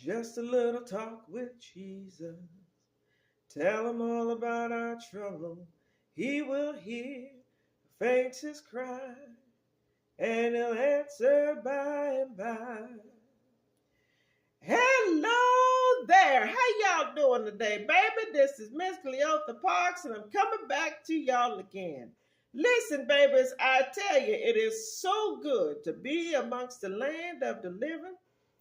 Just a little talk with Jesus. Tell him all about our trouble. He will hear the faintest cry, and he'll answer by and by. Hello there. How y'all doing today, baby? This is Miss Cleotha Parks, and I'm coming back to y'all again. Listen, babies, I tell you, it is so good to be amongst the land of the living.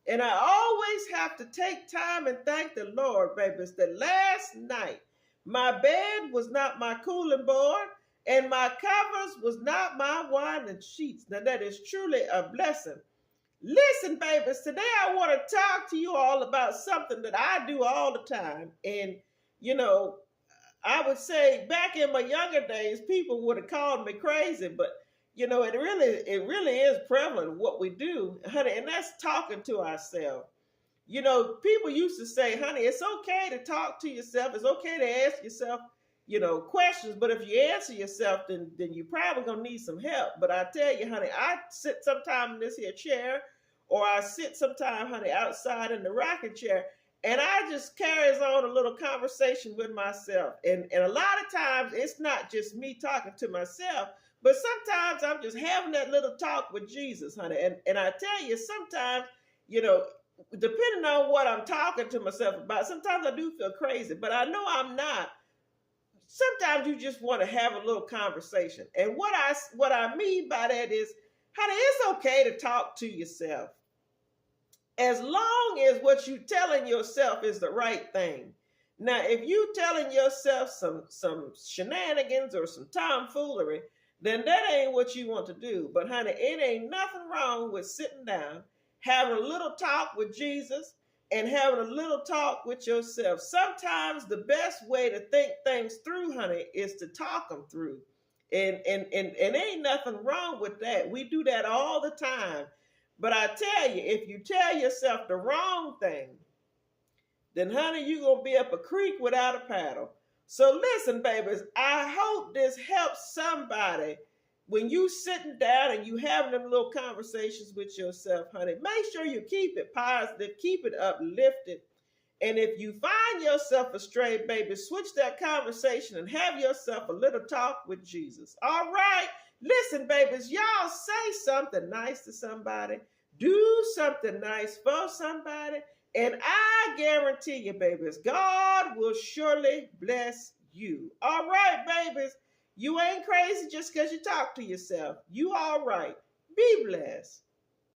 And I always have to take time and thank the Lord, babies, that last night my bed was not my cooling board and my covers was not my winding sheets. Now that is truly a blessing. Listen, babies, today I want to talk to you all about something that I do all the time. And, you know, I would say back in my younger days, people would have called me crazy, but it really is prevalent what we do, honey, and that's talking to ourselves. You know, people used to say, honey, it's okay to talk to yourself. It's okay to ask yourself, questions. But if you answer yourself, then you're probably gonna need some help. But I tell you, honey, I sit sometime in this here chair, or I sit sometime, honey, outside in the rocking chair, and I just carries on a little conversation with myself. And a lot of times it's not just me talking to myself, but sometimes I'm just having that little talk with Jesus, honey. And I tell you, sometimes, depending on what I'm talking to myself about, sometimes I do feel crazy, but I know I'm not. Sometimes you just want to have a little conversation. And what I mean by that is, honey, it's okay to talk to yourself, as long as what you telling yourself is the right thing. Now, if you telling yourself some shenanigans or some tomfoolery, then that ain't what you want to do. But honey, it ain't nothing wrong with sitting down, having a little talk with Jesus, and having a little talk with yourself. Sometimes the best way to think things through, honey, is to talk them through. And ain't nothing wrong with that. We do that all the time. But I tell you, if you tell yourself the wrong thing, then honey, you're going to be up a creek without a paddle. So listen, babies, I hope this helps somebody when you sitting down and you having them little conversations with yourself, honey. Make sure you keep it positive, keep it uplifted. And if you find yourself astray, baby, switch that conversation and have yourself a little talk with Jesus. All right? Listen, babies, y'all say something nice to somebody. Do something nice for somebody. And I guarantee you, babies, God will surely bless you. All right, babies. You ain't crazy just because you talk to yourself. You all right. Be blessed.